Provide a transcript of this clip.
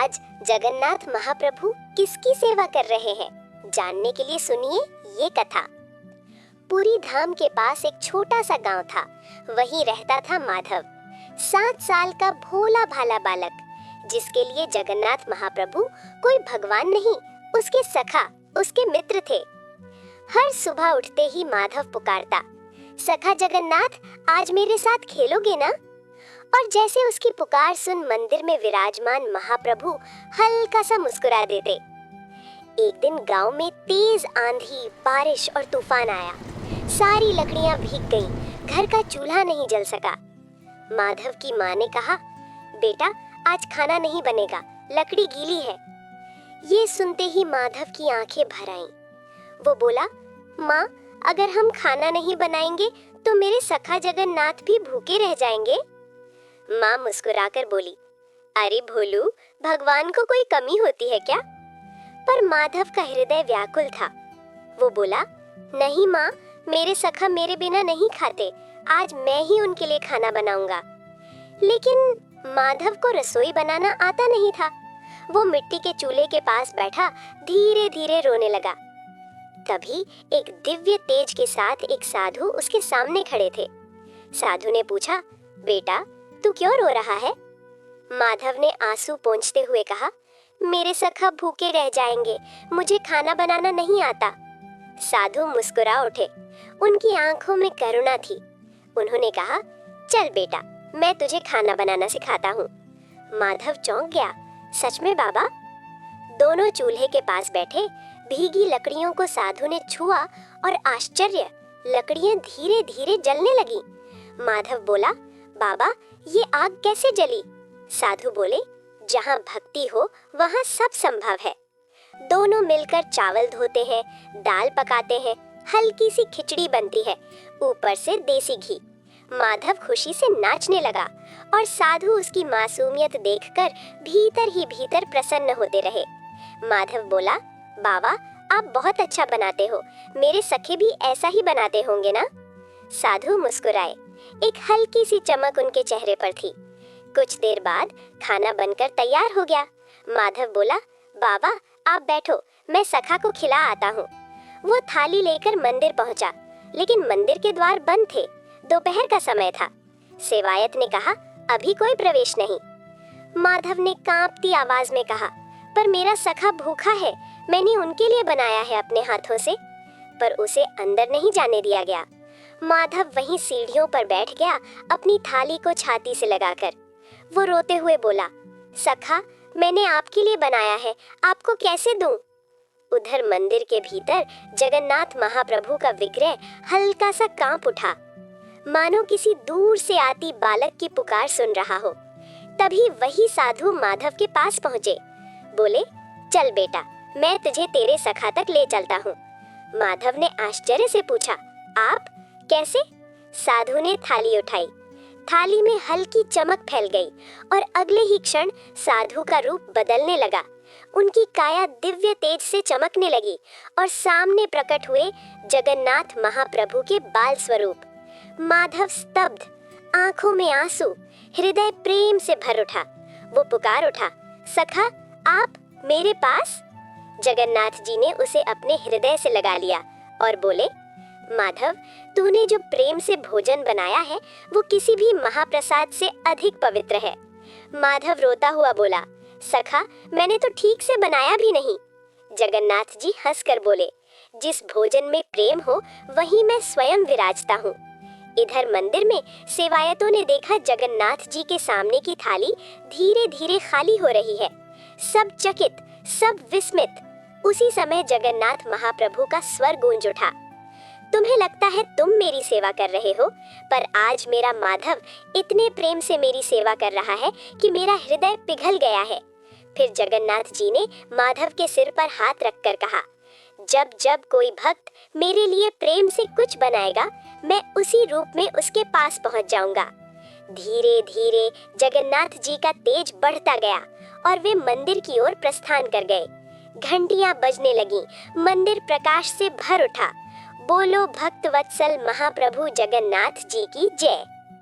आज जगन्नाथ महाप्रभु किसकी सेवा कर रहे हैं, जानने के लिए सुनिए ये कथा। पुरी धाम के पास एक छोटा सा गांव था। वहीं रहता था माधव, 7 साल का भोला भाला बालक, जिसके लिए जगन्नाथ महाप्रभु कोई भगवान नहीं, उसके सखा, उसके मित्र थे। हर सुबह उठते ही माधव पुकारता, सखा जगन्नाथ, आज मेरे साथ खेलोगे ना? और जैसे उसकी पुकार सुन मंदिर में विराजमान महाप्रभु हल्का सा मुस्कुरा देते। एक दिन गांव में तेज आंधी, बारिश और तूफान आया। सारी लकड़ियां भीग गईं, घर का चूल्हा नहीं जल सका। माधव की माँ ने कहा, बेटा आज खाना नहीं बनेगा, लकड़ी गीली है। ये सुनते ही माधव की आंखें भर आईं। वो बोला, माँ अगर हम खाना नहीं बनाएंगे तो मेरे सखा जगन्नाथ भी भूखे रह जाएंगे। माँ मुस्कुराकर बोली, अरे भोलू, भगवान को कोई कमी होती है क्या? पर माधव का हृदय व्याकुल था। वो बोला, नहीं माँ, मेरे सखा मेरे बिना नहीं खाते, आज मैं ही उनके लिए खाना बनाऊंगा। लेकिन माधव को रसोई बनाना आता नहीं था। वो मिट्टी के चूल्हे के पास बैठा धीरे धीरे रोने लगा। तभी एक दिव्य तेज के साथ एक साधु उसके सामने खड़े थे। साधु ने पूछा, बेटा तू क्यों रो रहा है? माधव ने आंसू पोंछते हुए कहा, मेरे सखा भूखे रह जाएंगे, मुझे खाना बनाना नहीं आता। साधु मुस्कुरा उठे, उनकी आंखों में करुणा थी। उन्होंने कहा, चल बेटा, मैं तुझे खाना बनाना सिखाता हूँ। माधव चौंक गया, सच में बाबा? दोनों चूल्हे के पास बैठे भीगी लकड़ियों को साधु ने छुआ और आश्चर्य, लकड़ियां धीरे धीरे जलने लगी। माधव बोला, बाबा ये आग कैसे जली? साधु बोले, जहाँ भक्ति हो वहाँ सब संभव है। दोनों मिलकर चावल धोते हैं, दाल पकाते हैं, हल्की सी खिचड़ी बनती है, ऊपर से देसी घी। माधव खुशी से नाचने लगा और साधु उसकी मासूमियत देखकर भीतर ही भीतर प्रसन्न होते रहे। माधव बोला, बाबा आप बहुत अच्छा बनाते हो, मेरे सखे भी ऐसा ही बनाते होंगे ना? साधु मुस्कुराए, एक हल्की सी चमक उनके चेहरे पर थी। कुछ देर बाद खाना बनकर तैयार हो गया। माधव बोला, बाबा आप बैठो, मैं सखा को खिला आता हूँ। वो थाली लेकर मंदिर पहुँचा, लेकिन मंदिर के द्वार बंद थे। दोपहर का समय था। सेवायत ने कहा, अभी कोई प्रवेश नहीं। माधव ने कांपती आवाज में कहा, पर मेरा सखा भूखा है, मैंने उनके लिए बनाया है अपने हाथों से। पर उसे अंदर नहीं जाने दिया गया। माधव वहीं सीढ़ियों पर बैठ गया, अपनी थाली को छाती से लगाकर। वो रोते हुए बोला, सखा मैंने आपके लिए बनाया है, आपको कैसे दूं? उधर मंदिर के भीतर जगन्नाथ महाप्रभु का विग्रह हल्का सा कांप उठा, मानो किसी दूर से आती बालक की पुकार सुन रहा हो। तभी वही साधु माधव के पास पहुंचे। बोले, चल बेटा, मैं तुझे तेरे सखा तक ले चलता हूँ। माधव ने आश्चर्य से पूछा, आप कैसे? साधु ने थाली उठाई। थाली में हल्की चमक फैल गई और अगले ही क्षण साधु का रूप बदलने लगा। उनकी काया दिव्य तेज से चमकने लगी और सामने प्रकट हुए जगन्नाथ महाप्रभु के बाल स्वरूप। माधव स्तब्ध, आंखों में आंसू, हृदय प्रेम से भर उठा। वो पुकार उठा, सखा आप मेरे पास? जगन्नाथ जी ने उसे अपने हृदय से लगा लिया और बोले, माधव तूने जो प्रेम से भोजन बनाया है वो किसी भी महाप्रसाद से अधिक पवित्र है। माधव रोता हुआ बोला, सखा मैंने तो ठीक से बनाया भी नहीं। जगन्नाथ जी हंसकर बोले, जिस भोजन में प्रेम हो वहीं मैं स्वयं विराजता हूँ। इधर मंदिर में सेवायतों ने देखा जगन्नाथ जी के सामने की थाली धीरे धीरे खाली हो रही है। सब चकित, सब विस्मित। उसी समय जगन्नाथ महाप्रभु का स्वर गूंज उठा, तुम्हें लगता है तुम मेरी सेवा कर रहे हो, पर आज मेरा माधव इतने प्रेम से मेरी सेवा कर रहा है कि मेरा हृदय पिघल गया है। फिर जगन्नाथ जी ने माधव के सिर पर हाथ रखकर कहा, जब जब कोई भक्त मेरे लिए प्रेम से कुछ बनाएगा, मैं उसी रूप में उसके पास पहुंच जाऊंगा। धीरे धीरे जगन्नाथ जी का तेज बढ़ता गया और वे मंदिर की ओर प्रस्थान कर गए। घंटियां बजने लगीं, मंदिर प्रकाश से भर उठा। बोलो भक्त वत्सल महाप्रभु जगन्नाथ जी की जय।